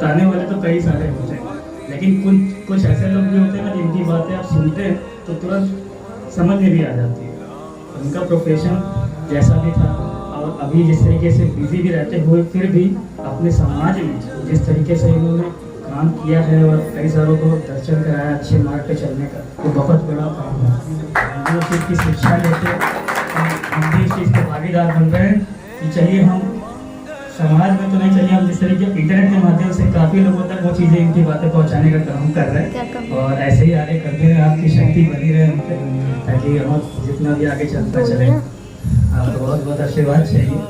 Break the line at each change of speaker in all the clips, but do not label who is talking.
बताने वाले तो कई सारे होते हैं, लेकिन कुछ ऐसे लोग भी होते हैं ना जिनकी बातें आप सुनते हैं तो तुरंत समझ में भी आ जाती है। उनका प्रोफेशन जैसा भी था और अभी जिस तरीके से बिजी भी रहते हुए फिर भी अपने समाज में जिस तरीके से इन्होंने काम किया है और कई सारों को दर्शन कराया अच्छे मार्ग पे चलने का, वो बहुत बड़ा काम है। हम लोग चीज़ की शिक्षा लेते हम भी इस चीज़ के भागीदार बन रहे हैं कि चलिए हम समाज में तो नहीं, चलिए हम जिस तरीके इंटरनेट के माध्यम से काफ़ी लोगों तक वो चीज़ें इनकी बातें पहुंचाने का काम कर रहे हैं और ऐसे ही आगे करते हैं। आपकी शक्ति बनी रहे हम पे, ताकि हम जितना भी आगे चलता चले। आपको बहुत बहुत आशीर्वाद चाहिए।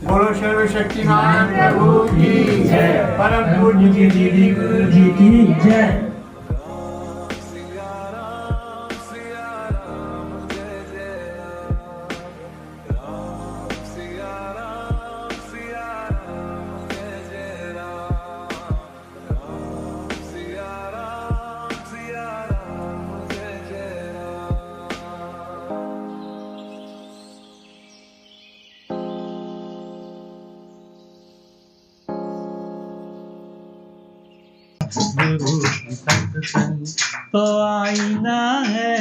बोलो सर्वशक्तिमान प्रभु की जय, परम पूज्य दीदी गुरु
जी की जय।
गुरु की सत्संग तो आईना है,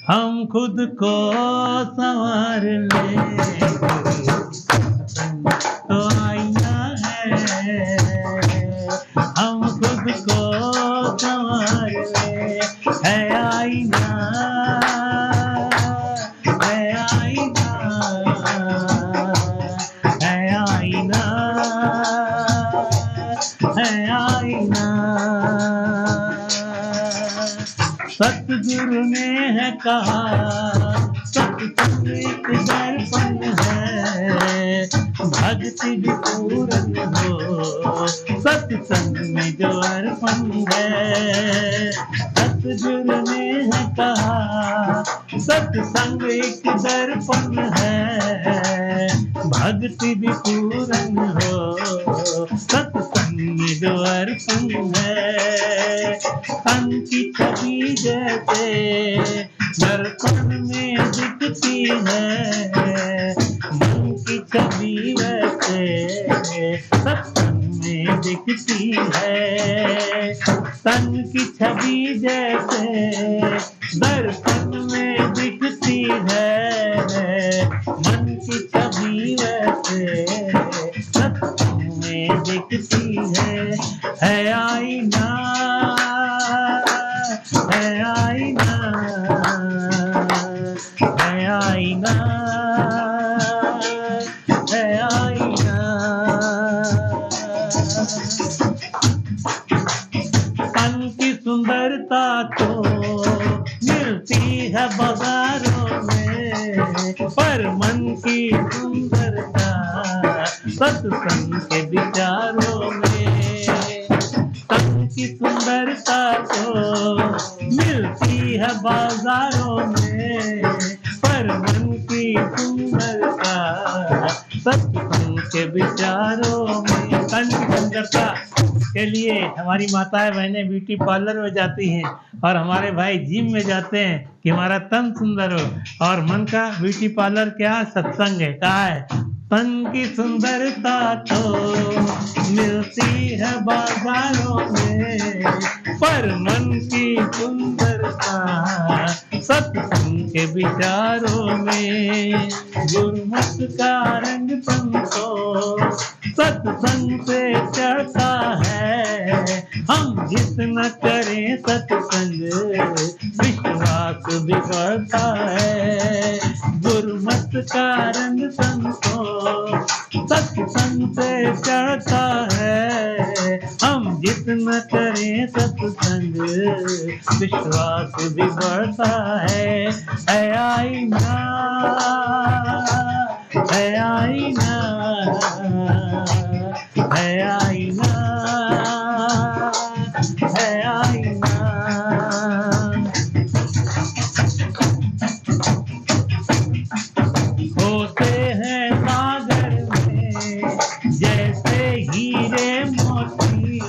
हम खुद को संवार ले। गुरु की सत्संग तो आईना है, हम खुद को संवार ले। है आईना, है आईना, है आईना, है आईना। सतगुरु ने है कहा सत्संग एक दर्पण है, भक्ति भी पूर्ण हो सत्संग में जो अर्पण है। सतगुरु ने है कहा सत्संग एक दर्पण है, भक्ति भी पूर्ण हो सत्संग में जो अर्पण है। तन की छवि जैसे दर्पण में दिखती है, मन की छवि वैसे सत्संग में दिखती है। तन की छवि जैसे दर्पण में दिखती है, मन की छवि वैसे सत्संग में दिखती है आईना, है आईना, है आईना, है आईना। तन की सुंदरता तो मिलती है बाजारों में, पर मन की सुंदरता सत्संग के विचारों में। तन की सुंदरता तो मिलती है बाजारों में, पर मन की सुंदरता सत्संग के विचारों में। तन की सुंदरता के लिए हमारी माताएं बहनें ब्यूटी पार्लर में जाती हैं और हमारे भाई जिम में जाते हैं कि हमारा तन सुंदर हो। और मन का ब्यूटी पार्लर क्या सत्संग है, कहा है तन की सुंदरता तो मिलती है बाजारों में, पर मन की सुंदरता सत्संग के विचारों में। गुरमत का रंग तन को सत्संग से चढ़ता है, हम जितना करें सत्संग विश्वास भी बढ़ता है। गुरमत का रंग तन को सत्संग से चढ़ता है, हम जितना करें सत्संग विश्वास भी बढ़ता है आईना, है आईना, है आईना, है आईना। होते हैं सागर में जैसे हीरे मोती,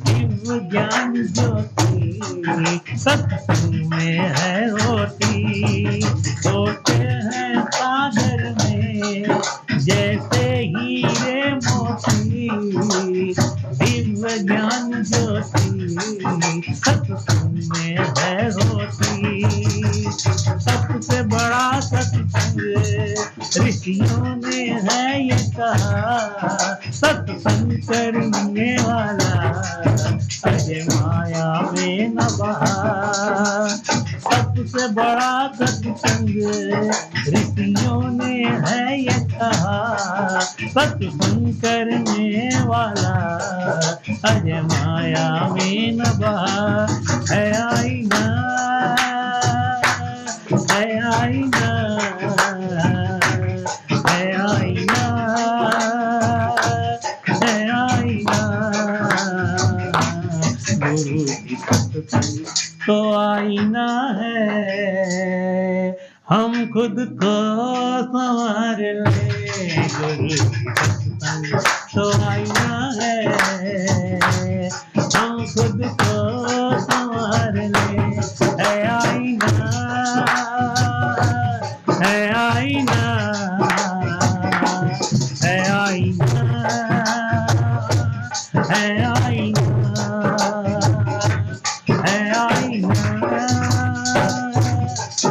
दिव्य ज्ञान ज्योति सत्संग में है होती। होते हैं सागर में जैसे ज्ञान ज्योति सत्संग में है होती। सबसे बड़ा सत्संग ऋषियों ने है ये कहा, सत्संग करने वाला अजय माया में न बहा। सबसे बड़ा सत्संग ऋषियों ने है ये कहा, सत्संग करने वाला अजय माया में न बहा। है आईना, है आईना, है आईना, है आईना। गुरु की सत्संग तो आईना है, हम खुद को संवार ले। गुरु की सत्संग तो आईना है, हम खुद को संवार ले। है आईना, है आईना, है आईना, है आईना, है आईना,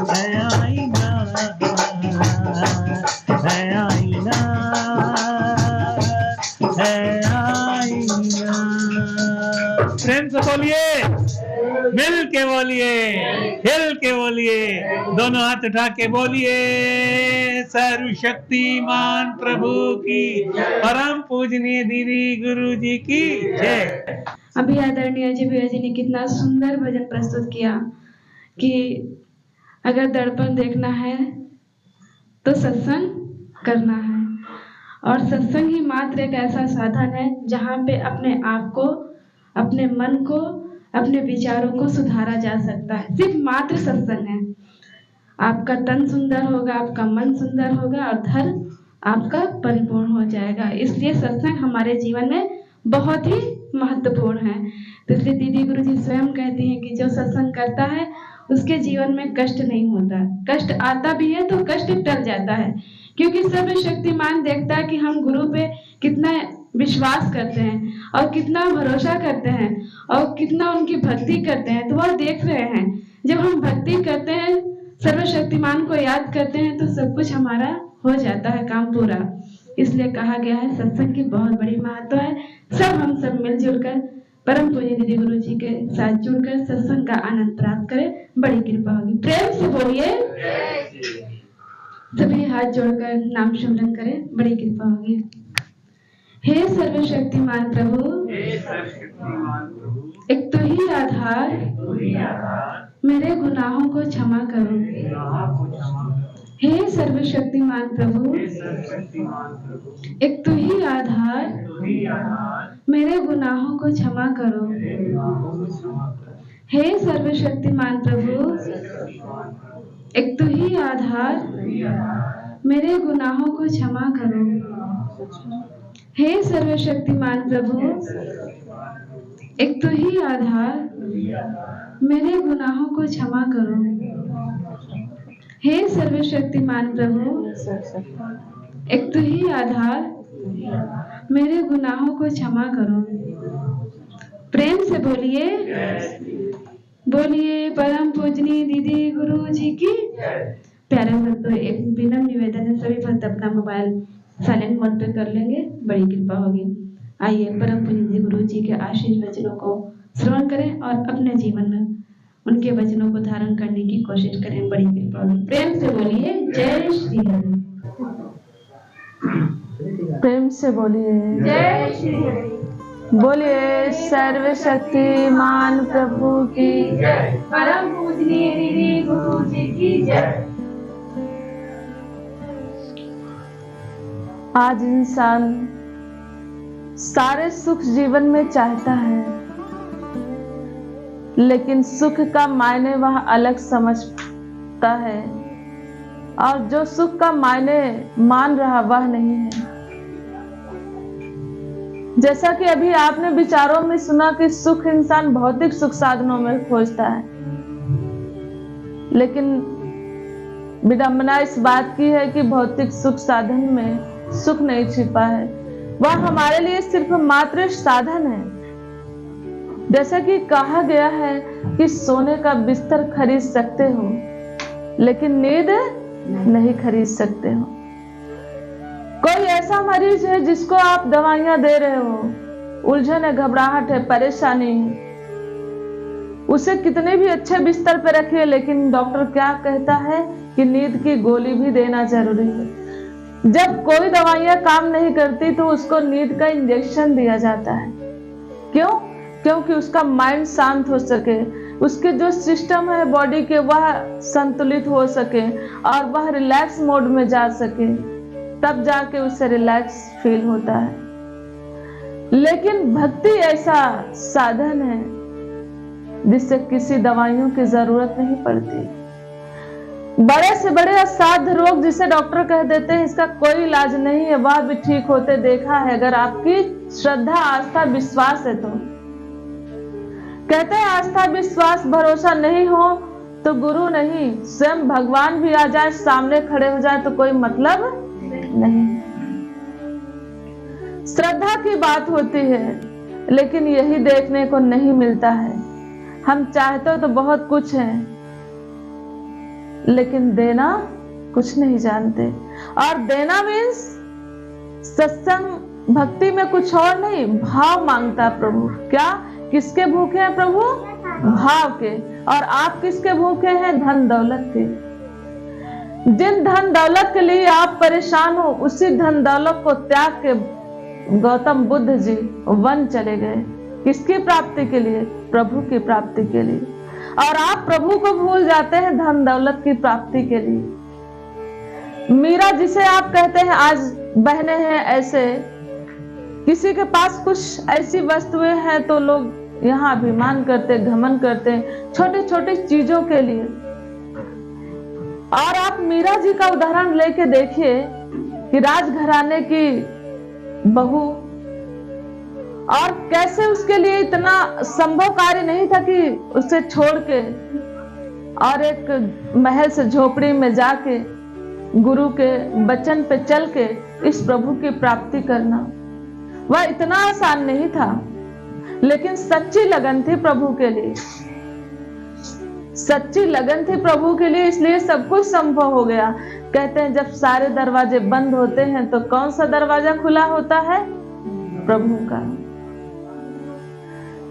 है आईना, है आईना, है आईना। प्रेम से बोलिए, मिल के बोलिए, हिल के बोलिए, दोनों हाथ उठा के बोलिए। सर्वशक्तिमान प्रभु की, परम पूजनीय दीदी गुरु जी की जय।
अभी आदरणीय जी भैया जी ने कितना सुंदर भजन प्रस्तुत किया कि अगर दर्पण देखना है तो सत्संग करना है, और सत्संग ही मात्र एक ऐसा साधन है जहाँ पे अपने आप को, अपने मन को, अपने विचारों को सुधारा जा सकता है। सिर्फ मात्र सत्संग है। आपका तन सुंदर होगा, आपका मन सुंदर होगा और धर्म आपका परिपूर्ण हो जाएगा। इसलिए सत्संग हमारे जीवन में बहुत ही महत्वपूर्ण है। तो इसलिए दीदी गुरु जी स्वयं कहती हैं कि जो सत्संग करता है उसके जीवन में कष्ट नहीं होता। कष्ट आता भी है तो कष्ट टल जाता है, क्योंकि सर्वशक्तिमान देखता है कि हम गुरु पे कितना विश्वास करते हैं और कितना भरोसा करते हैं और कितना उनकी भक्ति करते हैं, तो वह देख रहे हैं। जब हम भक्ति करते हैं, सर्वशक्तिमान को याद करते हैं, तो सब कुछ हमारा हो जाता है, काम पूरा। इसलिए कहा गया है सत्संग की बहुत बड़ी महत्व है। हम सब मिलजुल कर परम पूज्य दीदी गुरु जी के साथ जुड़कर सत्संग का आनंद प्राप्त करें, बड़ी कृपा होगी। प्रेम से बोलिए, सभी हाथ जोड़कर नाम सिमरन करें, बड़ी कृपा होगी। हे सर्वशक्तिमान प्रभु, एक तो ही आधार, मेरे गुनाहों को क्षमा करो। हे सर्वशक्तिमान प्रभु, एक तो ही आधार, मेरे गुनाहों को क्षमा करो। हे सर्वशक्तिमान प्रभु, एक तो ही आधार, मेरे गुनाहों को क्षमा करो। हे सर्वशक्तिमान प्रभु, एक तो ही आधार, मेरे गुनाहों को क्षमा करो। हे सर्वशक्तिमान प्रभु, एक तो ही आधार, मेरे गुनाहों को क्षमा करो। प्रेम से बोलिए, बोलिए परम पूजनीय दीदी गुरु जी की। प्यारे भक्तों, एक विनम्र निवेदन है, सभी भक्त अपना मोबाइल साइलेंट मोड पे कर लेंगे, बड़ी कृपा होगी। आइए परम पूजनीय गुरु जी के आशीष वचनों को श्रवण करें और अपने जीवन में उनके वचनों को धारण करने की कोशिश करें, बड़ी कृपा होगी। प्रेम से बोलिए, जय श्री हरि।
प्रेम से बोलिए,
जय श्री हरि।
बोलिए सर्वशक्तिमान प्रभु की
जय, परम पूजनीय दीदी गुरु जी की जय।
आज इंसान सारे सुख जीवन में चाहता है, लेकिन सुख का मायने वह अलग समझता है, और जो सुख का मायने मान रहा वह नहीं है। जैसा कि अभी आपने विचारों में सुना कि सुख इंसान भौतिक सुख साधनों में खोजता है, लेकिन विडंबना इस बात की है कि भौतिक सुख साधन में सुख नहीं छिपा है। वह हमारे लिए सिर्फ मात्र साधन है। जैसा कि कहा गया है कि सोने का बिस्तर खरीद सकते हो लेकिन नींद नहीं खरीद सकते हो। कोई ऐसा मरीज है जिसको आप दवाइयां दे रहे हो, उलझन है, घबराहट है, परेशानी है, उसे कितने भी अच्छे बिस्तर पर रखिए, लेकिन डॉक्टर क्या कहता है कि नींद की गोली भी देना जरूरी है। जब कोई दवाइयां काम नहीं करती तो उसको नींद का इंजेक्शन दिया जाता है। क्यों? क्योंकि उसका माइंड शांत हो सके, उसके जो सिस्टम है बॉडी के वह संतुलित हो सके और वह रिलैक्स मोड में जा सके, तब जाके उसे रिलैक्स फील होता है। लेकिन भक्ति ऐसा साधन है जिससे किसी दवाइयों की जरूरत नहीं पड़ती। बड़े से बड़े असाध्य रोग जिसे डॉक्टर कह देते हैं इसका कोई इलाज नहीं है, वह भी ठीक होते देखा है अगर आपकी श्रद्धा, आस्था, विश्वास है तो। कहते हैं आस्था, विश्वास, भरोसा नहीं हो तो गुरु नहीं, स्वयं भगवान भी आ जाए सामने खड़े हो जाए तो कोई मतलब नहीं। श्रद्धा की बात होती है लेकिन यही देखने को नहीं मिलता है। हम चाहते तो बहुत कुछ है लेकिन देना कुछ नहीं जानते। और देना मीन्स सत्संग भक्ति में कुछ और नहीं, भाव मांगता प्रभु। क्या? किसके भूखे हैं प्रभु? भाव के। और आप किसके भूखे हैं? धन दौलत के। जिन धन दौलत के लिए आप परेशान हो उसी धन दौलत को त्याग के गौतम बुद्ध जी वन चले गए। किसकी प्राप्ति के लिए? प्रभु की प्राप्ति के लिए। और आप प्रभु को भूल जाते हैं धन दौलत की प्राप्ति के लिए। मीरा जिसे आप कहते हैं आज बहने हैं, ऐसे किसी के पास कुछ ऐसी वस्तुएं हैं तो लोग यहाँ अभिमान करते, घमंड करते छोटे छोटे चीजों के लिए। और आप मीरा जी का उदाहरण लेके देखिए कि राजघराने की बहू, और कैसे उसके लिए इतना संभव कार्य नहीं था कि उसे छोड़ के और एक महल से झोपड़ी में जाके गुरु के वचन पे चल के इस प्रभु की प्राप्ति करना, वह इतना आसान नहीं था। लेकिन सच्ची लगन थी प्रभु के लिए, सच्ची लगन थी प्रभु के लिए, इसलिए सब कुछ संभव हो गया। कहते हैं जब सारे दरवाजे बंद होते हैं तो कौन सा दरवाजा खुला होता है? प्रभु का।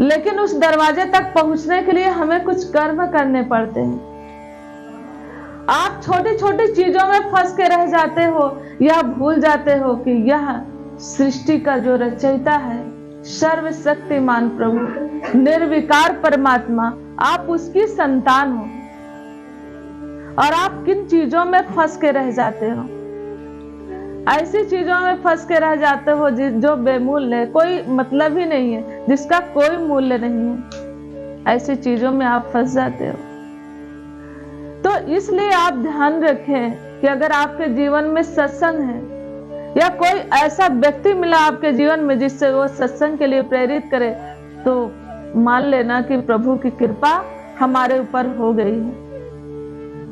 लेकिन उस दरवाजे तक पहुंचने के लिए हमें कुछ कर्म करने पड़ते हैं। आप छोटी छोटी चीजों में फंस के रह जाते हो या भूल जाते हो कि यह सृष्टि का जो रचयिता है, सर्वशक्तिमान प्रभु, निर्विकार परमात्मा, आप उसकी संतान हो। और आप किन चीजों में फंस के रह जाते हो? ऐसी चीजों में फंस के रह जाते हो जो बेमूल्य है, कोई मतलब ही नहीं है, जिसका कोई मूल्य नहीं है। ऐसी चीजों में आप फंस जाते हो। तो इसलिए आप ध्यान रखें कि अगर आपके जीवन में सत्संग है या कोई ऐसा व्यक्ति मिला आपके जीवन में जिससे वो सत्संग के लिए प्रेरित करे, तो मान लेना कि प्रभु की कृपा हमारे ऊपर हो गई है।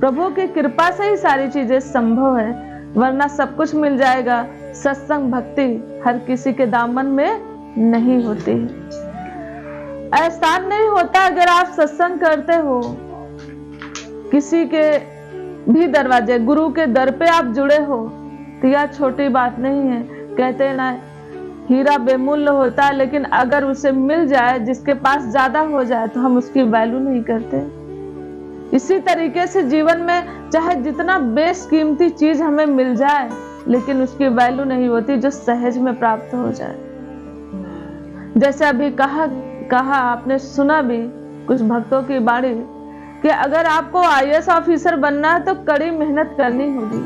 प्रभु की कृपा से ही सारी चीजें संभव है, वरना सब कुछ मिल जाएगा। सत्संग भक्ति हर किसी के दामन में नहीं होती। एहसान नहीं होता अगर आप सत्संग करते हो, किसी के भी दरवाजे, गुरु के दर पे आप जुड़े हो, तो यह छोटी बात नहीं है। कहते हैं ना, हीरा बेमूल्य होता है, लेकिन अगर उसे मिल जाए, जिसके पास ज्यादा हो जाए, तो हम उसकी वैल्यू नहीं करते। इसी तरीके से जीवन में चाहे जितना बेशकीमती चीज हमें मिल जाए, लेकिन उसकी वैल्यू नहीं होती जो सहज में प्राप्त हो जाए। जैसे अभी कहा आपने सुना भी कुछ भक्तों की बाणी कि अगर आपको IAS ऑफिसर बनना है तो कड़ी मेहनत करनी होगी।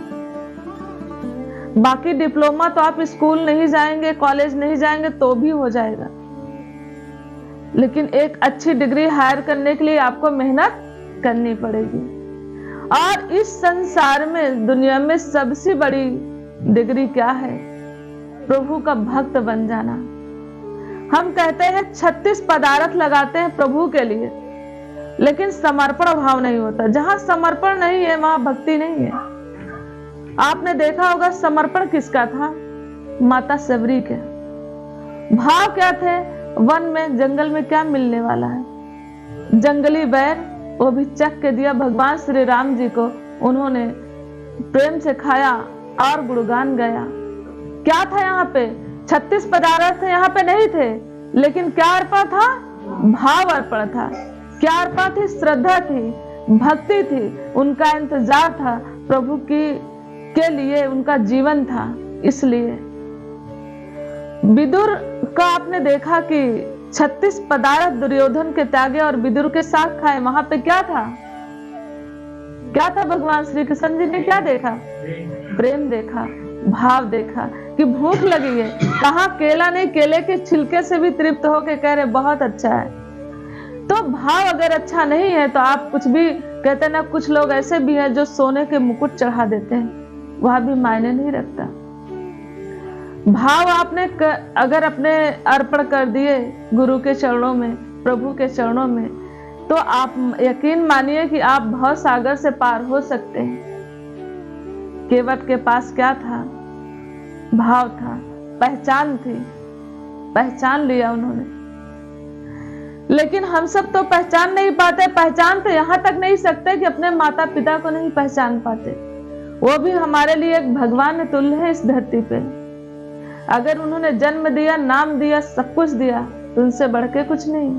बाकी डिप्लोमा तो आप स्कूल नहीं जाएंगे, कॉलेज नहीं जाएंगे तो भी हो जाएगा, लेकिन एक अच्छी डिग्री हायर करने के लिए आपको मेहनत करनी पड़ेगी। और इस संसार में, दुनिया में सबसे बड़ी डिग्री क्या है? प्रभु का भक्त बन जाना। हम कहते हैं 36 पदार्थ लगाते हैं प्रभु के लिए, लेकिन समर्पण भाव नहीं होता। जहां समर्पण नहीं है वहां भक्ति नहीं है। आपने देखा होगा समर्पण किसका था? माता सबरी के। भाव क्या थे? वन में जंगल में क्या मिलने वाला है? जंगली बैर, वो भी चख के दिया भगवान श्री राम जी को, उन्होंने प्रेम से खाया और गुणगान गाया। क्या था यहाँ पे? 36 पदार्थ यहाँ पे नहीं थे, लेकिन क्या अर्पण था? भाव अर्पण था। क्या अर्पण थी? श्रद्धा थी, भक्ति थी, उनका इंतजार था, प्रभु के लिए उनका जीवन था। इसलिए विदुर का आपने देखा कि 36 पदार्थ दुर्योधन के त्यागे और विदुर के साथ खाए। वहां पे क्या था? क्या था? भगवान श्री कृष्ण जी ने क्या देखा? प्रेम देखा, भाव देखा कि भूख लगी है। कहा केला नहीं, केले के छिलके से भी तृप्त होके कह रहे बहुत अच्छा है। तो भाव अगर अच्छा नहीं है तो आप कुछ भी कहते ना। कुछ लोग ऐसे भी हैं जो सोने के मुकुट चढ़ा देते हैं, वह भी मायने नहीं रखता। भाव आपने अगर अपने अर्पण कर दिए गुरु के चरणों में, प्रभु के चरणों में, तो आप यकीन मानिए कि आप भव सागर से पार हो सकते हैं। केवट के पास क्या था? भाव था, पहचान थी, पहचान लिया उन्होंने। लेकिन हम सब तो पहचान नहीं पाते। पहचान तो यहां तक नहीं सकते कि अपने माता पिता को नहीं पहचान पाते। वो भी हमारे लिए एक भगवान तुल्य है इस धरती पे। अगर उन्होंने जन्म दिया, नाम दिया, सब कुछ दिया, तो उनसे बढ़ के कुछ नहीं।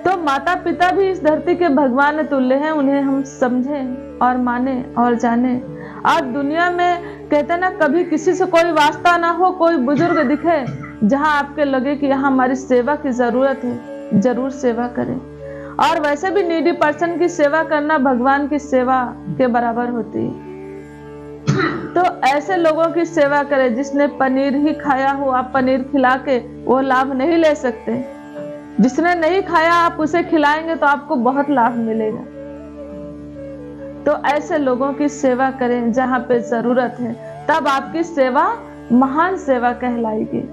तो माता पिता भी इस धरती के भगवान तुल्य हैं। उन्हें हम समझें और माने और जाने। और दुनिया में कहते ना, कभी किसी से कोई वास्ता ना हो, कोई बुजुर्ग दिखे जहां आपके लगे कि यहाँ हमारी सेवा की जरूरत है, जरूर सेवा करें। और वैसे भी नीडी पर्सन की सेवा करना भगवान की सेवा के बराबर होती है। तो ऐसे लोगों की सेवा करें। जिसने पनीर ही खाया हो, आप पनीर खिला के वो लाभ नहीं ले सकते। जिसने नहीं खाया आप उसे खिलाएंगे तो आपको बहुत लाभ मिलेगा। तो ऐसे लोगों की सेवा करें जहां पे जरूरत है, तब आपकी सेवा महान सेवा कहलाएगी।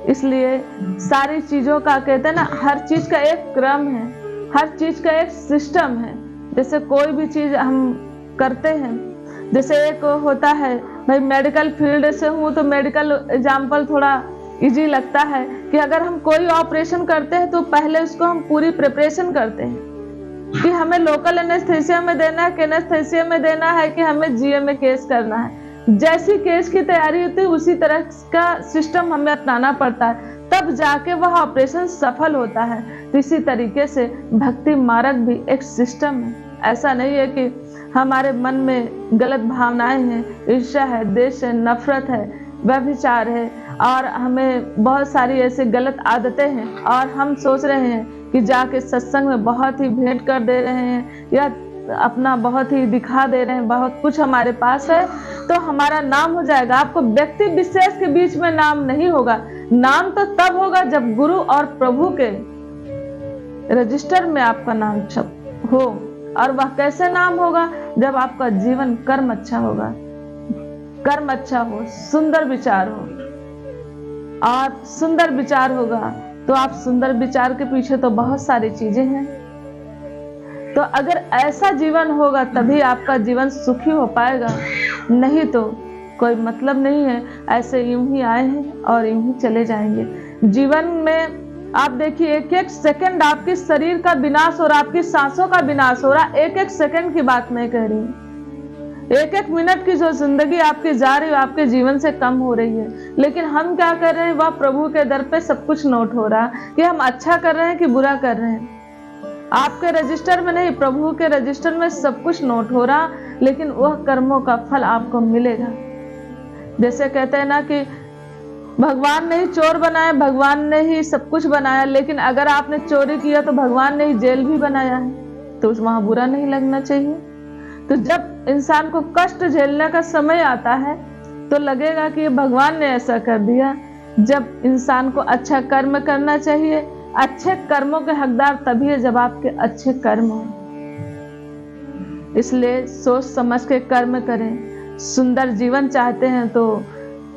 इसलिए सारी चीजों का कहते हैं ना, हर चीज का एक क्रम है, हर चीज का एक सिस्टम है। जैसे कोई भी चीज हम करते हैं, जैसे एक होता है भाई मेडिकल फील्ड से हूँ तो मेडिकल एग्जाम्पल थोड़ा इजी लगता है कि अगर हम कोई ऑपरेशन करते हैं तो पहले उसको हम पूरी प्रिपरेशन करते हैं कि हमें लोकल एनेस्थेसिया में देना है, एनेस्थेसिया में देना है, कि हमें जीए में केस करना है। जैसी केस की तैयारी होती है उसी तरह का सिस्टम हमें अपनाना पड़ता है, तब जाके वह ऑपरेशन सफल होता है। तो इसी तरीके से भक्ति मार्ग भी एक सिस्टम है। ऐसा नहीं है कि हमारे मन में गलत भावनाएं हैं, ईर्ष्या है, द्वेष है, नफरत है, व्यभिचार है और हमें बहुत सारी ऐसी गलत आदतें हैं और हम सोच रहे हैं कि जाके सत्संग में बहुत ही भेंट कर दे रहे हैं या अपना बहुत ही दिखा दे रहे हैं, बहुत कुछ हमारे पास है तो हमारा नाम हो जाएगा। आपको व्यक्ति विशेष के बीच में नाम नहीं होगा। नाम तो तब होगा जब गुरु और प्रभु के रजिस्टर में आपका नाम छप हो। और वह कैसे नाम होगा? जब आपका जीवन कर्म अच्छा होगा, कर्म अच्छा हो, सुंदर विचार हो। और सुंदर विचार होगा तो आप सुंदर विचार के पीछे तो बहुत सारी चीजें हैं। तो अगर ऐसा जीवन होगा तभी आपका जीवन सुखी हो पाएगा, नहीं तो कोई मतलब नहीं है। ऐसे यूं ही आए हैं और यूं ही चले जाएंगे। जीवन में आप देखिए एक एक सेकंड आपके शरीर का विनाश हो रहा, आपकी सांसों का विनाश हो रहा। एक एक सेकंड की बात मैं कह रही हूँ। एक एक मिनट की जो जिंदगी आपकी जा रही है आपके जीवन से कम हो रही है। लेकिन हम क्या कर रहे हैं? वह प्रभु के दर पे सब कुछ नोट हो रहा कि हम अच्छा कर रहे हैं कि बुरा कर रहे हैं। आपके रजिस्टर में नहीं, प्रभु के रजिस्टर में सब कुछ नोट हो रहा, लेकिन वह कर्मों का फल आपको मिलेगा। जैसे कहते हैं ना कि भगवान ने ही चोर बनाया, भगवान ने ही सब कुछ बनाया, लेकिन अगर आपने चोरी किया तो भगवान ने ही जेल भी बनाया है, तो वहां बुरा नहीं लगना चाहिए। तो जब इंसान को कष्ट झेलने का समय आता है तो लगेगा कि भगवान ने ऐसा कर दिया। जब इंसान को अच्छा कर्म करना चाहिए, अच्छे कर्मों के हकदार तभी है जब आपके अच्छे कर्म हो। इसलिए सोच समझ के कर्म करें। सुंदर जीवन चाहते हैं तो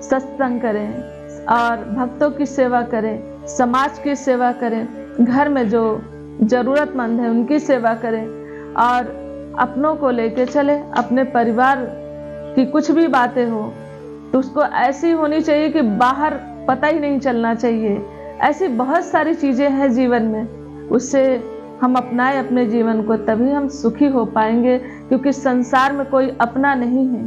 सत्संग करें और भक्तों की सेवा करें, समाज की सेवा करें, घर में जो जरूरतमंद है उनकी सेवा करें और अपनों को लेके चले। अपने परिवार की कुछ भी बातें हो तो उसको ऐसी होनी चाहिए कि बाहर पता ही नहीं चलना चाहिए। ऐसी बहुत सारी चीजें हैं जीवन में, उससे हम अपनाए अपने जीवन को, तभी हम सुखी हो पाएंगे। क्योंकि संसार में कोई अपना नहीं है।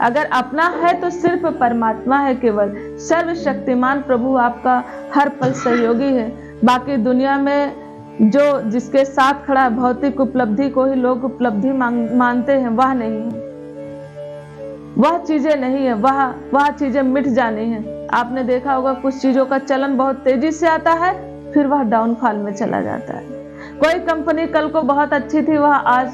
अगर अपना है तो सिर्फ परमात्मा है केवल। सर्वशक्तिमान प्रभु आपका हर पल सहयोगी है। बाकी दुनिया में जो जिसके साथ खड़ा है, भौतिक उपलब्धि को ही लोग उपलब्धि मानते हैं, वह नहीं है, वह चीजें नहीं है, वह चीजें मिट जानी है। आपने देखा होगा कुछ चीजों का चलन बहुत तेजी से आता है, फिर वह डाउनफॉल में चला जाता है। कोई कंपनी कल को बहुत अच्छी थी, वह आज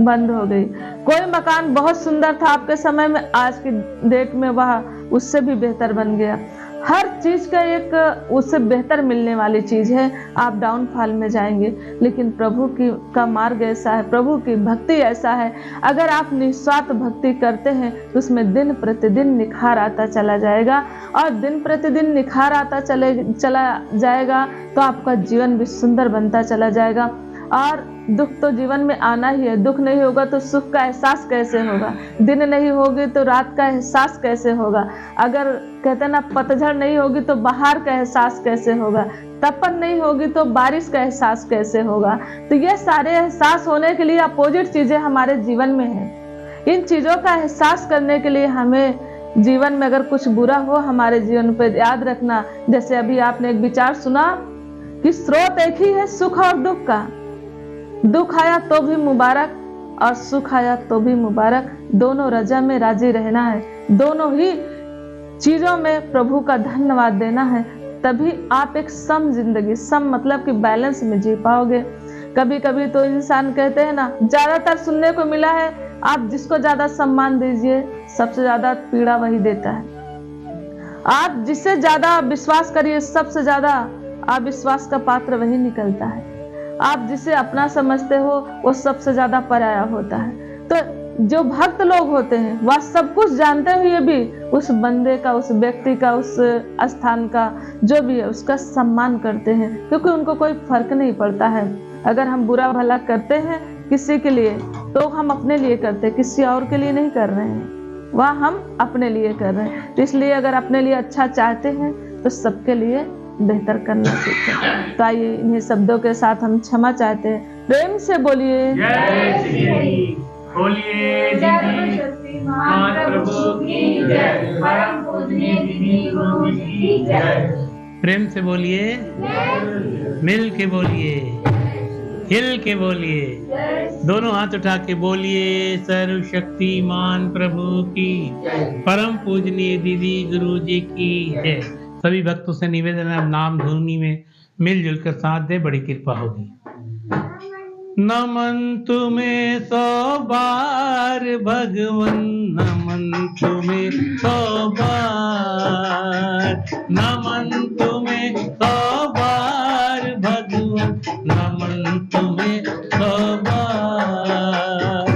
बंद हो गई। कोई मकान बहुत सुंदर था आपके समय में, आज की डेट में वह उससे भी बेहतर बन गया। हर चीज का एक उससे बेहतर मिलने वाली चीज है। आप डाउनफॉल में जाएंगे, लेकिन प्रभु का मार्ग ऐसा है, प्रभु की भक्ति ऐसा है, अगर आप निस्वार्थ भक्ति करते हैं तो उसमें दिन प्रतिदिन निखार आता चला जाएगा। और दिन प्रतिदिन निखार आता चला जाएगा तो आपका जीवन भी सुंदर बनता चला जाएगा। और दुख तो जीवन में आना ही है। दुख नहीं होगा तो सुख का एहसास कैसे होगा? दिन नहीं होगी तो रात का एहसास कैसे होगा? अगर कहते ना पतझड़ नहीं होगी तो बहार का एहसास कैसे होगा? तपन नहीं होगी तो बारिश का एहसास कैसे होगा? तो ये सारे एहसास होने के लिए अपोजिट चीजें हमारे जीवन में है। इन चीजों का एहसास करने के लिए हमें जीवन में अगर कुछ बुरा हो हमारे जीवन पे, याद रखना, जैसे अभी आपने एक विचार सुना कि स्रोत एक ही है सुख और दुख का। दुख आया तो भी मुबारक और सुख आया तो भी मुबारक। दोनों रजा में राजी रहना है, दोनों ही चीजों में प्रभु का धन्यवाद देना है। तभी आप एक सम जिंदगी, सम मतलब कि बैलेंस में जी पाओगे। कभी कभी तो इंसान कहते हैं ना, ज्यादातर सुनने को मिला है, आप जिसको ज्यादा सम्मान दीजिए सबसे ज्यादा पीड़ा वही देता है। आप जिससे ज्यादा विश्वास करिए सबसे ज्यादा अविश्वास का पात्र वही निकलता है। आप जिसे अपना समझते हो वो सबसे ज्यादा पराया होता है। तो जो भक्त लोग होते हैं वह सब कुछ जानते हुए भी उस बंदे का, उस व्यक्ति का, उस स्थान का जो भी है उसका सम्मान करते हैं, क्योंकि उनको कोई फर्क नहीं पड़ता है। अगर हम बुरा भला करते हैं किसी के लिए तो हम अपने लिए करते हैं, किसी और के लिए नहीं कर रहे हैं, वह हम अपने लिए कर रहे हैं। तो इसलिए अगर अपने लिए अच्छा चाहते हैं तो सबके लिए बेहतर करना सीखें। तो आइए इन्हीं शब्दों के साथ हम क्षमा चाहते हैं। प्रेम से बोलिए
जय श्री हरि। बोलिए मां प्रभु की जय, परम पूजनीय दीदी गुरु जी की जय।
प्रेम से बोलिए, मिल के बोलिए, हिल के बोलिए, दोनों हाथ उठा के बोलिए सर्वशक्तिमान प्रभु की, परम पूजनीय दीदी गुरु जी की जय। सभी भक्तों से निवेदन है, नाम धुनी में मिलजुल कर साथ दे, बड़ी कृपा होगी। नमन तुम्हें 100 बार भगवन, नमन तुम्हें 100 बार, नमन तुम्हें 100 बार भगवन, नमन तुम्हें 100 बार।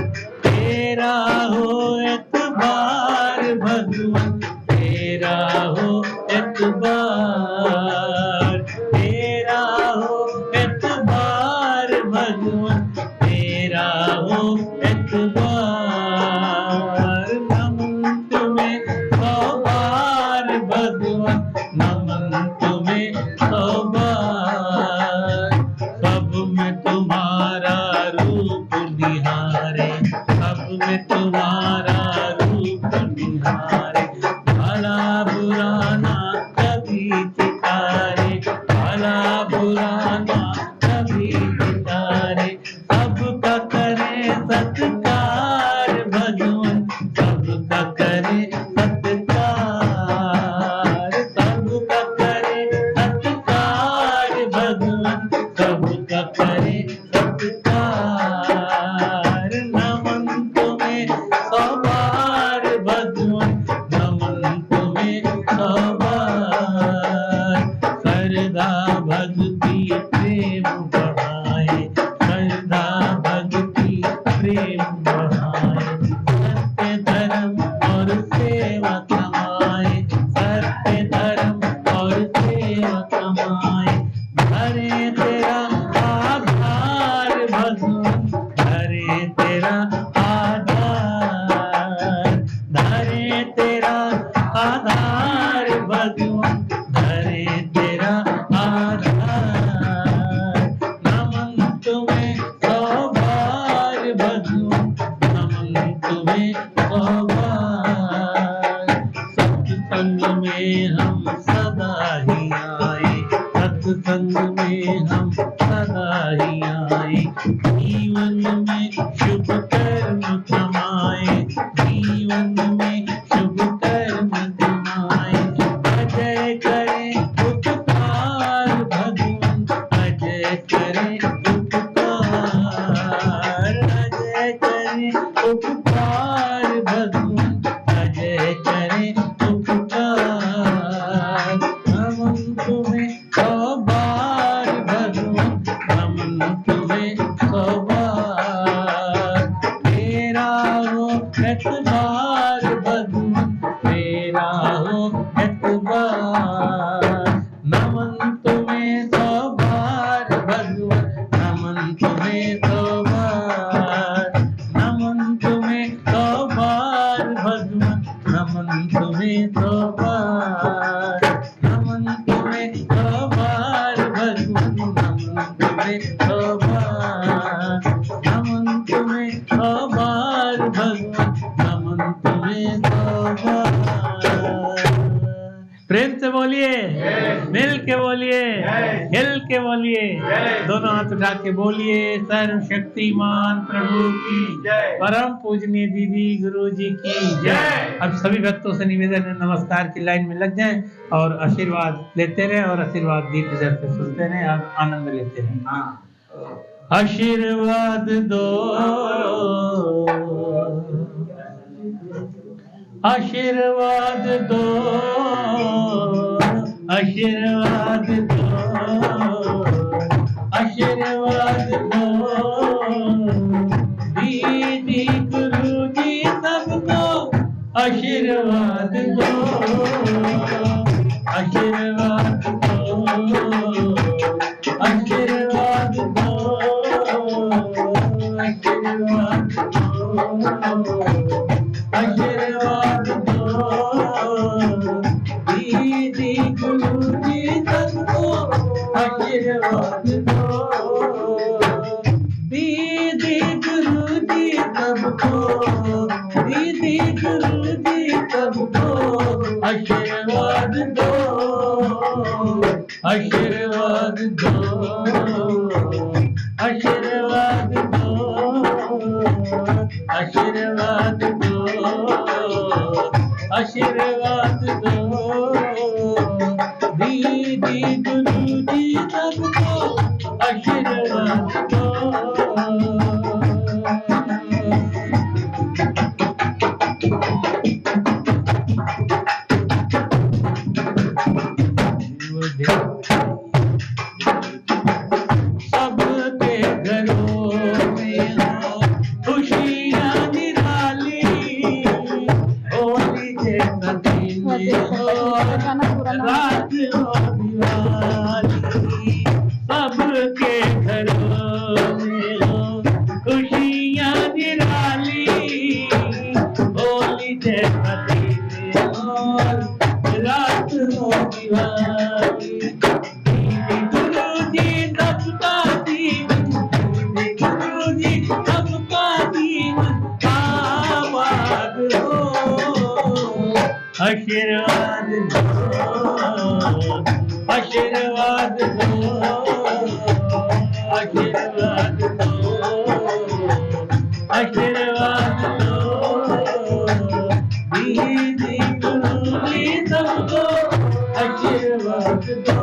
तेरा हो एक बार भगवन, तेरा हो एक बार, तेरा हो एक बार भगवन, तेरा हो एक बार। नमन तुम्हें 100 बार भगवन, नमन तुम्हें 100 बार। सब हम सदा ही आए, सत्संग में हम सदा ही आए, जीवन में शुभ कर्म कमाए, जीवन में शुभ कर्म कमाए, अजय करे उपकार भगवान, अजय करे उपकार, अजय करे उपकार भगवान, अजय करे उपकार। नमन तुम्हें सौ बार भगवान, नमन तुम्हें सौ बार, तेरा हो एतबार भगवान, तेरा हो एतबार। नमन तुम्हें सौ बार भगवान, नमन तुम्हें सौ बार, नमन तुम्हें सौ बार भगवान, नमन तुम्हें सौ बार, नमन तुम्हें सौ बार भगवान, नमन तुम्हें सौ बार, नमन तुम्हें सौ बार भगवान, नमन तुम्हें सौ बार। प्रेम से बोलिए, मिल के बोलिए, हिल के बोलिए, दोनों हाथ उठा के बोलिए सर्वशक्तिमान प्रभु की जय, परम पूजनीय दीदी गुरु जी की जय। अब सभी भक्तों से निवेदन है नमस्कार की लाइन में लग जाएं और आशीर्वाद लेते रहे और आशीर्वाद दीप इधर से सुनते रहे, आप आनंद लेते रहे। आशीर्वाद दो, आशीर्वाद दो, आशीर्वाद दो, आशीर्वाद दो, दीदी गुरु जी सबको आशीर्वाद दो, आशीर्वाद दो, आशीर्वाद दो, आशीर्वाद दो, आशीर्वाद दो, दीदी गुरु जी सबको आशीर्वाद दो, दीदी गुरु जी सबको, दीदी गुरु जी सबको आशीर्वाद दो, आशीर्वाद दो, आशीर्वाद दो, आशीर्वाद दो, आशीर्वाद दो, दीदी गुरु जी सबको आशीर्वाद दो। सबके घरों में हो खुशियाँ निराली, होली जैसा दिन हो रात हो दिवाली, सबके घरों में हो खुशियाँ निराली, होली जैसा दिन हो रात हो दिवाली, दीदी गुरु जी सबका जीवन, दीदी गुरु जी सबका जीवन आबाद हो, आशीर्वाद दो, आशीर्वाद दो, आशीर्वाद दो, आशीर्वाद दो, दीदी गुरु जी सबको आशीर्वाद दो।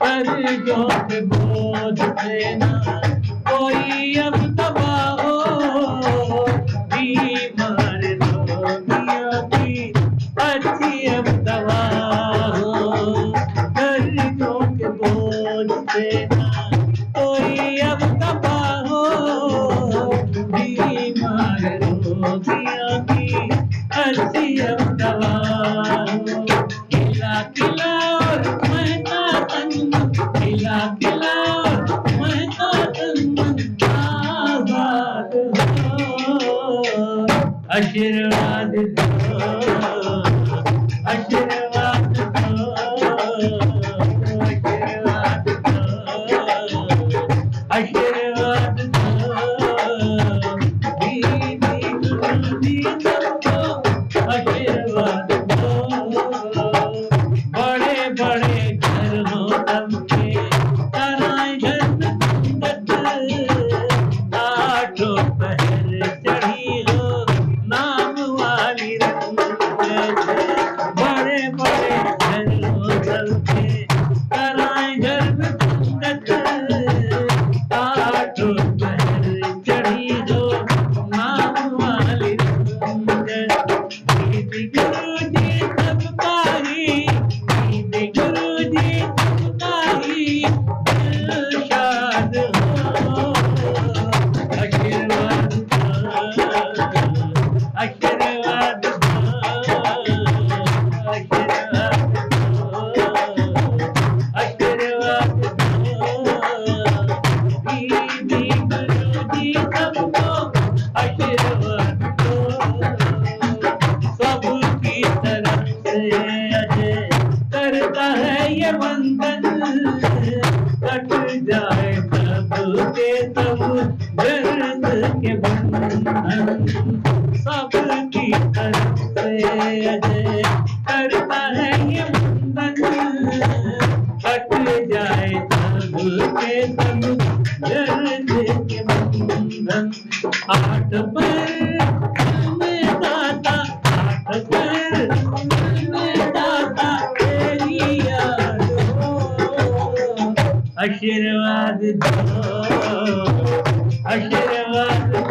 कर्जों के बोझ देना कोई अब तबाह हो, बीमार रोगियों की अच्छी अब दवा हो, कर्जों के बोझ देना कोई अब तबाह हो, बीमार रोगियों की अच्छी अब दवा हो, खिला खिला और महका तन, खिला खिला और महका तन आबाद हो, आशीर्वाद दो, आशीर्वाद दो, आशीर्वाद दो, आशीर्वाद दो, दीदी गुरु जी सबको आशीर्वाद दो। सबके कराए गर्भ पंगत आठों पहर चढ़ी हो नाम वाली रंगत दीदी गुरु जी सबका ही दीदी गुरु जी सबका ही शाद हो आशीर्वाद आशीर्वाद आशीर्वाद दीदी गुरु जी सबको आशीर्वाद सबकी तरफ से अजय करता है ये वंदन कट जाए सबके सब दर्द के बंधन सबकी तरफ से अजय करता है ये वंदन कट जाए सबके सब दर्द के बंधन आठ पर में दाता आठ पर में दाता तेरी याद हो आशीर्वाद दो आशीर्वाद दो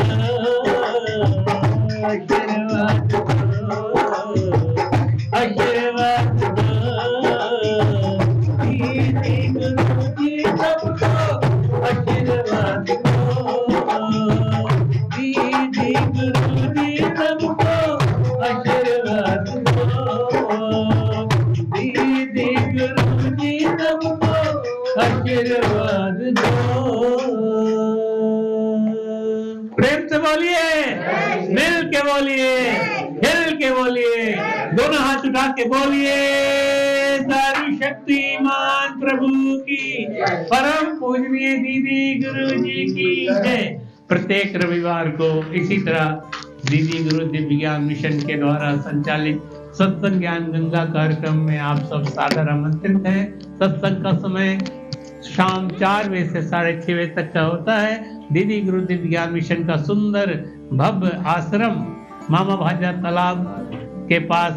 आशीर्वाद दो आशीर्वाद दो दीदी गुरु जी सबको आशीर्वाद दो दीदी गुरु जी सबको आशीर्वाद दो दीदी गुरु जी सबको आशीर्वाद दो प्रेम से बोलिए मिल के बोलिए हिल के बोलिए दोनों हाथ उठा के बोलिए सारी शक्तिमान प्रभु की परम पूजनीय दीदी गुरु जी की जय। प्रत्येक रविवार को इसी तरह दीदी गुरु दिव्य ज्ञान मिशन के द्वारा संचालित सत्संग ज्ञान गंगा कार्यक्रम में आप सब सादर आमंत्रित हैं। सत्संग का समय शाम 4 बजे से 6:30 बजे तक का होता है। दीदी गुरु दिव्य ज्ञान मिशन का सुंदर भव्य आश्रम मामा भाजा तालाब के पास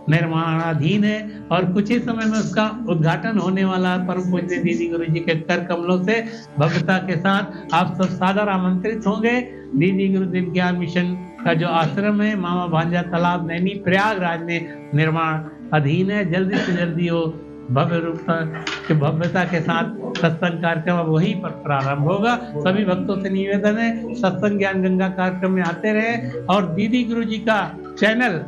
निर्माणाधीन है और कुछ ही समय में उसका उद्घाटन होने वाला। परम पूज्य दीदी गुरु जी के कर कमलों से भव्यता के साथ आप सब सादर आमंत्रित होंगे। दीदी गुरु दिव्य ज्ञान मिशन का जो आश्रम है मामा भांजा तालाब नैनी प्रयागराज में निर्माण अधीन है। जल्दी से जल्दी वो भव्य रूप के भव्यता के साथ सत्संग कार्यक्रम अब वहीं पर प्रारंभ होगा। सभी भक्तों से निवेदन है सत्संग ज्ञान गंगा कार्यक्रम में आते रहे और दीदी गुरु जी का चैनल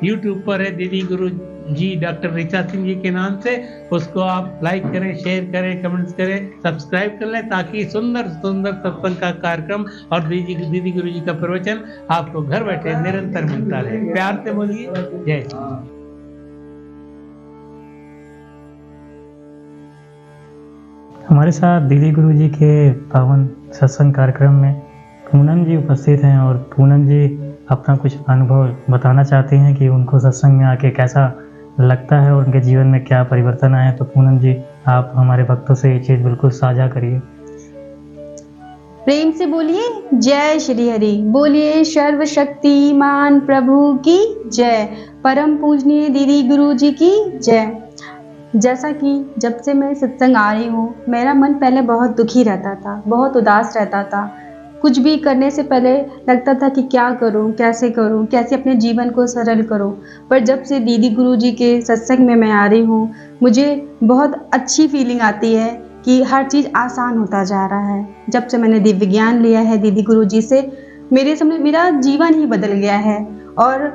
YouTube पर है दीदी गुरु जी डॉक्टर ऋचा सिंह जी के नाम से। उसको आप लाइक करें, शेयर करें, कमेंट्स करें, सब्सक्राइब कर लें ताकि सुंदर सुंदर सत्संग का कार्यक्रम और दीदी गुरु जी का प्रवचन आपको घर बैठे निरंतर मिलता रहे। प्यार से बोलिए जय।
हमारे साथ दीदी गुरु जी के पावन सत्संग कार्यक्रम में पूनम जी उपस्थित हैं और पूनम जी अपना कुछ अनुभव बताना चाहते हैं कि उनको सत्संग में आके कैसा लगता है और उनके जीवन में क्या परिवर्तन आए। तो पूनम जी आप हमारे भक्तों से ये चीज़ बिल्कुल साझा करिए।
प्रेम से बोलिए जय श्री हरि, बोलिए सर्वशक्तिमान प्रभु की जय, परम पूजनीय दीदी गुरु जी की जय। जैसा कि जब से मैं सत्संग आ रही हूँ मेरा मन पहले बहुत दुखी रहता था, बहुत उदास रहता था। कुछ भी करने से पहले लगता था कि क्या करूँ, कैसे करूँ, कैसे अपने जीवन को सरल करूँ। पर जब से दीदी गुरु जी के सत्संग में मैं आ रही हूँ मुझे बहुत अच्छी फीलिंग आती है कि हर चीज़ आसान होता जा रहा है। जब से मैंने दिव्य ज्ञान लिया है दीदी गुरु जी से मेरे सामने मेरा जीवन ही बदल गया है। और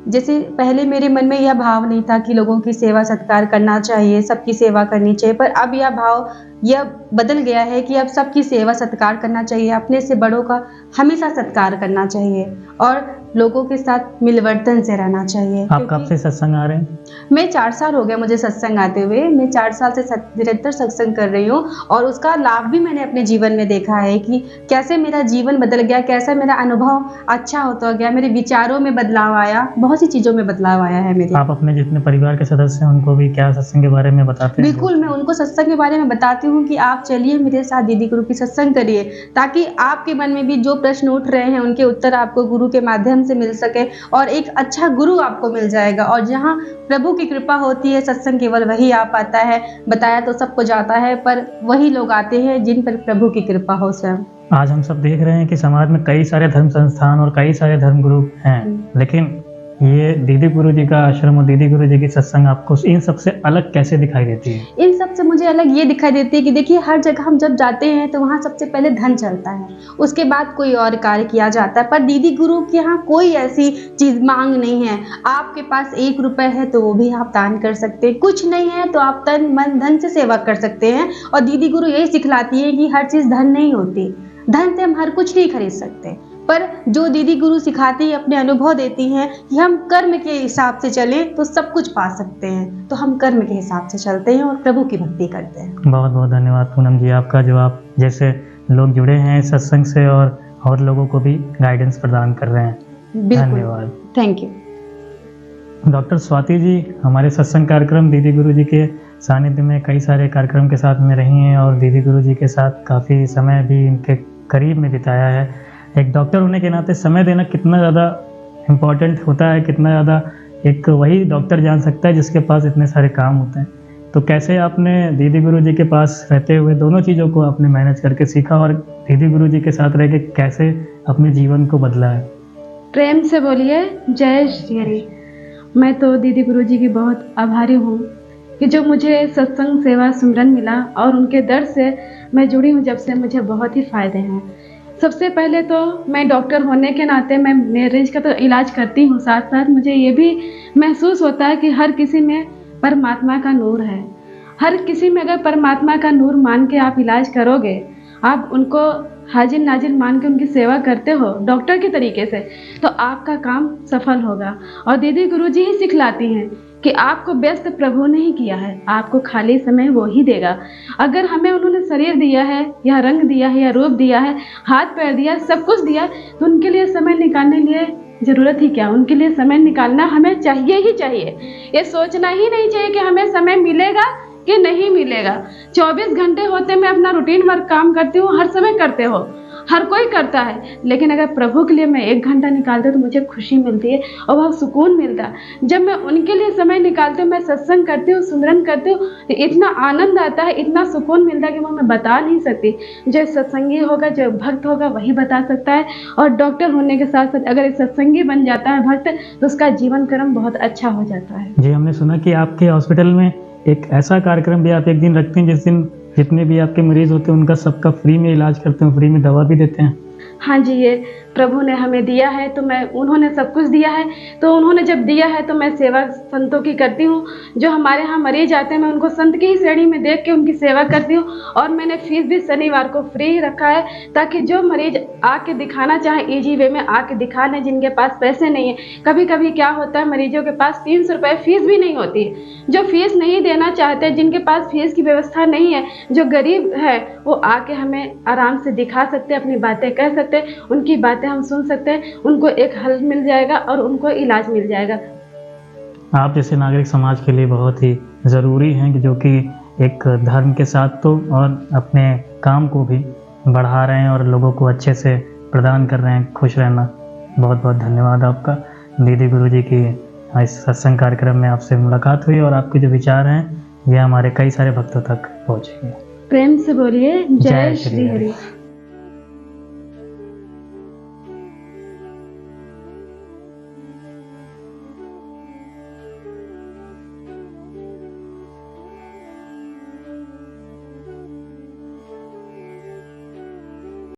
जैसे पहले मेरे मन में यह भाव नहीं था कि लोगों की सेवा सत्कार करना चाहिए, सबकी सेवा करनी चाहिए, पर अब यह भाव यह बदल गया है कि अब सबकी सेवा सत्कार करना चाहिए, अपने से बड़ों का हमेशा सत्कार करना चाहिए और लोगों के साथ मिलवर्तन से रहना चाहिए।
आप कब से सत्संग आ रहे हैं?
मैं 4 साल हो गया मुझे सत्संग आते हुए। मैं 4 साल से निरंतर सत्संग कर रही हूँ और उसका लाभ भी मैंने अपने जीवन में देखा है कि कैसे मेरा जीवन बदल गया, कैसा मेरा अनुभव अच्छा होता गया, मेरे विचारों में बदलाव आया, बहुत सी चीज़ों में बदलाव आया है मेरे।
आप अपने जितने परिवार के सदस्य हैं उनको भी क्या सत्संग के बारे में बताते हैं?
बिल्कुल, मैं उनको सत्संग के बारे में बताती हूँ कि आप चलिए मेरे साथ दीदी गुरु की सत्संग करिए ताकि आपके मन में भी जो प्रश्न उठ रहे हैं उनके उत्तर आपको गुरु के माध्यम धन से मिल सके और एक अच्छा गुरु आपको मिल जाएगा। और जहाँ प्रभु की कृपा होती है, सत्संग केवल वही आ पाता है। बताया तो सबको जाता है, पर वही लोग आते हैं जिन पर प्रभु की कृपा हो स्वयं।
आज हम सब देख रहे हैं कि समाज में कई सारे धर्म संस्थान और कई सारे धर्म गुरु हैं, लेकिन ये दीदी गुरु जी का आश्रम और दीदी गुरु जी की सत्संग आपको इन सबसे अलग कैसे दिखाई देती है?
इन सब से मुझे अलग ये दिखाई देती है कि देखिए, हर जगह हम जब जाते हैं तो वहाँ सबसे पहले धन चलता है, उसके बाद कोई और कार्य किया जाता है। पर दीदी गुरु के यहाँ कोई ऐसी चीज़ मांग नहीं है। आपके पास 1 रुपए है तो वो भी आप दान कर सकते हैं, कुछ नहीं है तो आप तन मन धन से सेवा कर सकते हैं। और दीदी गुरु यही सिखलाती है कि हर चीज़ धन नहीं होती, धन से हम हर कुछ नहीं खरीद सकते, पर जो दीदी गुरु सिखाती है, अपने अनुभव देती हैं कि हम कर्म के हिसाब से चलें तो सब कुछ पा सकते हैं। तो हम कर्म के हिसाब से चलते हैं और प्रभु की भक्ति करते हैं।
बहुत बहुत धन्यवाद पूनम जी आपका, जो आप जैसे लोग जुड़े हैं इस सत्संग से और लोगों को भी गाइडेंस प्रदान कर रहे हैं। धन्यवाद,
thank you.
Doctor Swati ji हमारे सत्संग कार्यक्रम दीदी गुरु जी के सानिध्य में कई सारे कार्यक्रम के साथ में रही हैं और दीदी गुरु जी के साथ काफ़ी समय भी इनके करीब में बिताया है। एक डॉक्टर होने के नाते समय देना कितना ज़्यादा इम्पोर्टेंट होता है, कितना ज़्यादा एक वही डॉक्टर जान सकता है जिसके पास इतने सारे काम होते हैं। तो कैसे आपने दीदी गुरु जी के पास रहते हुए दोनों चीज़ों को आपने मैनेज करके सीखा और दीदी गुरु जी के साथ रह के कैसे अपने जीवन को बदला है?
प्रेम से बोलिए जय श्री हरि। मैं तो दीदी गुरु जी की बहुत आभारी हूँ कि जो मुझे सत्संग सेवा सुमरन मिला और उनके दर से मैं जुड़ी हूँ, जब से मुझे बहुत ही फ़ायदे हैं। सबसे पहले तो मैं डॉक्टर होने के नाते मैं मरीज का तो इलाज करती हूँ, साथ साथ मुझे ये भी महसूस होता है कि हर किसी में परमात्मा का नूर है। हर किसी में अगर परमात्मा का नूर मान के आप इलाज करोगे, आप उनको हाजिर नाजिर मान के उनकी सेवा करते हो डॉक्टर के तरीके से, तो आपका काम सफल होगा। और दीदी गुरुजी ही सिखलाती हैं कि आपको व्यस्त प्रभु ने किया है, आपको खाली समय वो ही देगा। अगर हमें उन्होंने शरीर दिया है या रंग दिया है या रूप दिया है, हाथ पैर दिया, सब कुछ दिया, तो उनके लिए समय निकालने लिए ज़रूरत ही क्या, उनके लिए समय निकालना हमें चाहिए ही चाहिए। ये सोचना ही नहीं चाहिए कि हमें समय मिलेगा कि नहीं मिलेगा। 24 घंटे होते मैं अपना रूटीन वर्क काम करती हूँ, हर समय करते हो, हर कोई करता है, लेकिन अगर प्रभु के लिए मैं 1 घंटा निकालती हूँ तो मुझे खुशी मिलती है और बहुत सुकून मिलता है। जब मैं उनके लिए समय निकालती हूँ, मैं सत्संग करती हूँ, सुमरन करती हूँ, तो इतना आनंद आता है, इतना सुकून मिलता है कि वो मैं बता नहीं सकती। जो सत्संगी होगा, जो भक्त होगा, वही बता सकता है। और डॉक्टर होने के साथ साथ अगर एक सत्संगी बन जाता है भक्त, तो उसका जीवन क्रम बहुत अच्छा हो जाता है।
जी, हमने सुना कि आपके हॉस्पिटल में एक ऐसा कार्यक्रम भी आप एक दिन रखते हैं जिस दिन जितने भी आपके मरीज होते हैं उनका सबका फ्री में इलाज करते हैं, फ्री में दवा भी देते हैं।
हाँ जी, ये प्रभु ने हमें दिया है, तो मैं उन्होंने सब कुछ दिया है, तो उन्होंने जब दिया है तो मैं सेवा संतों की करती हूँ। जो हमारे यहाँ मरीज आते हैं, मैं उनको संत की ही श्रेणी में देख के उनकी सेवा करती हूँ। और मैंने फीस भी शनिवार को फ्री ही रखा है, ताकि जो मरीज आके दिखाना चाहे ईजी वे में आके दिखा लें, जिनके पास पैसे नहीं है। कभी कभी क्या होता है, मरीजों के पास 300 रुपये फीस भी नहीं होती है। जो फीस नहीं देना चाहते, जिनके पास फीस की व्यवस्था नहीं है, जो गरीब है, वो आके हमें आराम से दिखा सकते हैं, अपनी बातें कह सकते हैं, उनकी बातें हम सुन सकते हैं, उनको एक हल मिल जाएगा और उनको इलाज मिल जाएगा।
आप जैसे नागरिक समाज के लिए बहुत ही ज़रूरी हैं कि जो कि एक धर्म के साथ तो और अपने काम को भी बढ़ा रहे हैं और लोगों को अच्छे से प्रदान कर रहे हैं, खुश रहना। बहुत बहुत धन्यवाद आपका। दीदी गुरुजी की इस सत्संग कार्यक्रम में आपसे मुलाकात हुई और आपके जो विचार हैं ये हमारे कई सारे भक्तों तक पहुँचेंगे।
प्रेम से बोलिए जय श्री हरि।